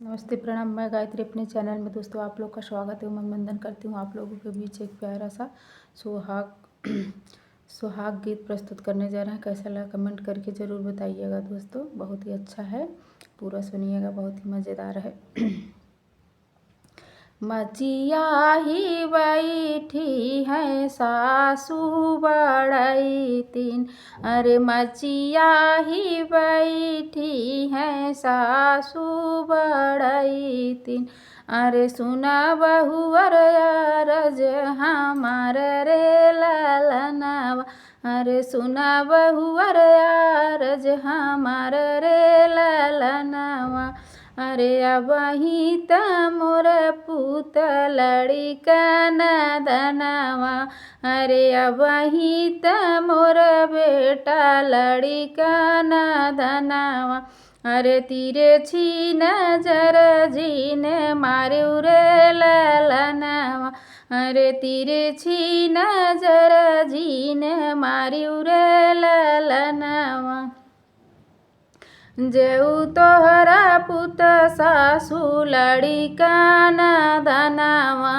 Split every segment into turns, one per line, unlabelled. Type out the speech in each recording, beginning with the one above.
नमस्ते प्रणाम। मैं गायत्री अपने चैनल में दोस्तों आप लोग का स्वागत है। मैं वंदन करती हूँ आप लोगों के बीच एक प्यारा सा सुहाग सुहाग गीत प्रस्तुत करने जा रहे हैं। कैसा लगा कमेंट करके ज़रूर बताइएगा दोस्तों। बहुत ही अच्छा है, पूरा सुनिएगा, बहुत ही मज़ेदार है। मचिया ही बैठी है सासू बड़ई तीन, अरे मचिया ही बैठी है सासू बड़ई तीन। अरे सुना बहुअर अरज हमार रे ललनावा, अरे सुना बहुअर अरज हमार रे ललनावा। अरे अबही त मोर पूत लड़िका नदनवा, अरे अबही त मोर बेटा लड़िका नदनवा। अरे तीरे छी नजर जीने मारू रे ललनवा, अरे तीरे छी नजर जीने मारू रे ललनवा। जेऊ तोहरा पुत सासू लड़िका नदनवा,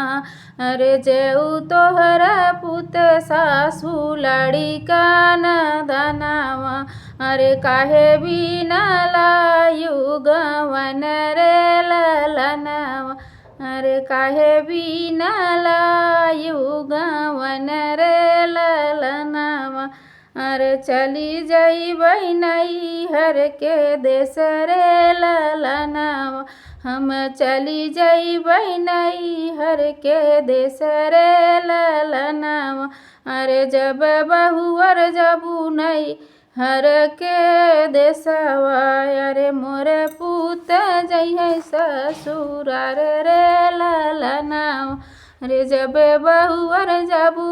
अरे जेऊ तोहरा पुत सासू लड़िका नदनवा। अरे काहे बिना लायु गवन रे ललनवा, अरे काहे बिना लायु गवन रे ललनवा। अरे चली जइबै नैहर के देश रे ललनवा, हम चली जइबै नैहर के देश रे ललनवा। अरे जब बहुअर जबू नैहर के देशवा, अरे मोर पूत जइहे ससुरार रे ललनवा। अरे जब बहुअर जबू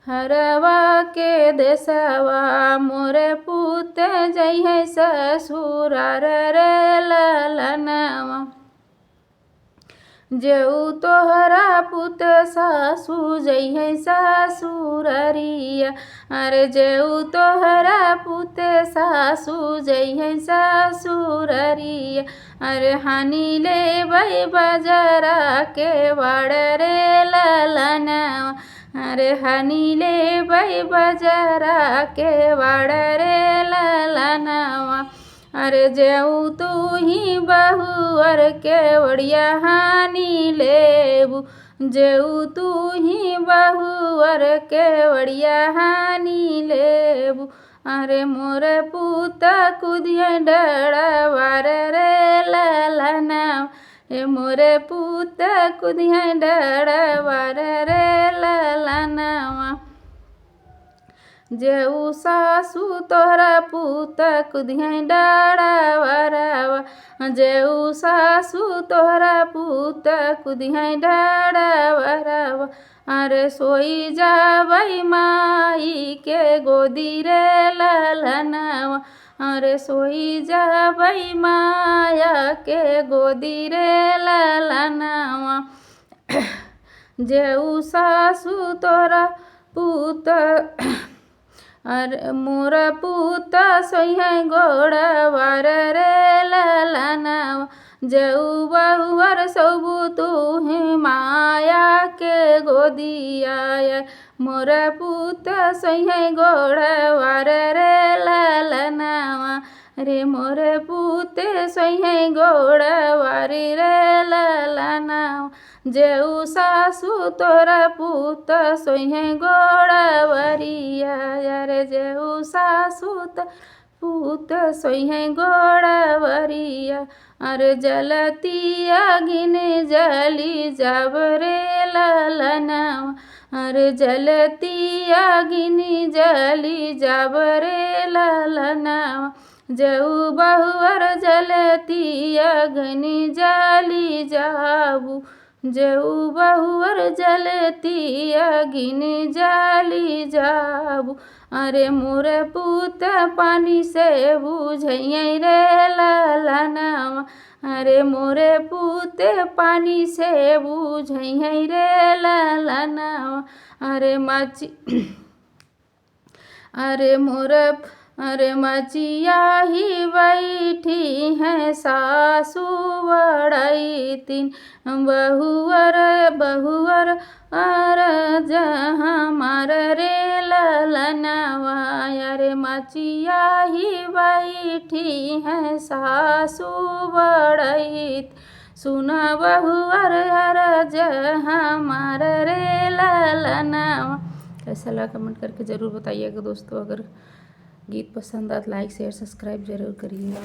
हरवा के देशवा, मोर पूत जइहे ससुरार रे ललनवा। जेऊ तोहरा पुत सासू जइहे ससुररिया, अरे जेऊ तोहरा पुत सासू जइहे ससुररिया। अरे हानि लेबै बजरा के बाड़ रे ललनवा, अरे हानि लेबै बजरा के बाड़ रे ललनवा। अरे जेऊ तू ही बहुअर के ओड़िया हानि लेबू, जेऊ तू ही बहुअर के ओड़िया हानि लेबू। अरे मोर पूत कुदिए डड़वार रे ललनवा, ए मोर पूत कुदिए डड़वार रे ललनवा। जेऊ सासू तोहरा पूत कुदिए डड़वरवा, जेऊ सासू तोहरा पूत कुदिए डड़वरवा। अरे सोई जाबै माई के गोदी रे ललनवा, अरे सोई जाबै माया के गोदी रे ललनवा। जेऊ सासू तोरा पूत अरे मोर पूत सोइहे गोड़वार रे ललनवा। जेऊ बहुअर सौबू तू माया के गोदिया, मोर पूत सोइहे गोड़वार रे ललनवा। रे मोर पूत सोइहे गोड़वार रे ललनवा। जेऊ सासू तोरा पूत सोइहे गोड़वरिया, अरे जेऊ सासू पूत सोइहे गोड़वरिया। अरे जलती अगिन जली जब रे ललनवा, अरे जलती अगिन जली जब रे ललनवा। जेऊ बहुअर जलती अगिन जली जाबू, जेऊ बहुअर जलती अगिन जली जाबू। अरे मोर पूत पानी से बुझइए रे ललनवा, अरे मोर पूत पानी से बुझइए रे ललनवा। अरे मोर अरे मचिया ही बैठी है सासू बड़ैतिन बहुअर बहुअर अरज हमार रे ललनवा। अरे मचिया ही बैठी है सासू बड़ैत सुना बहुअर अरज हमार रे ललनवा। कैसा लगा कमेंट करके ज़रूर बताइएगा दोस्तों। अगर गीत पसंद आए तो लाइक शेयर सब्सक्राइब जरूर करिएगा।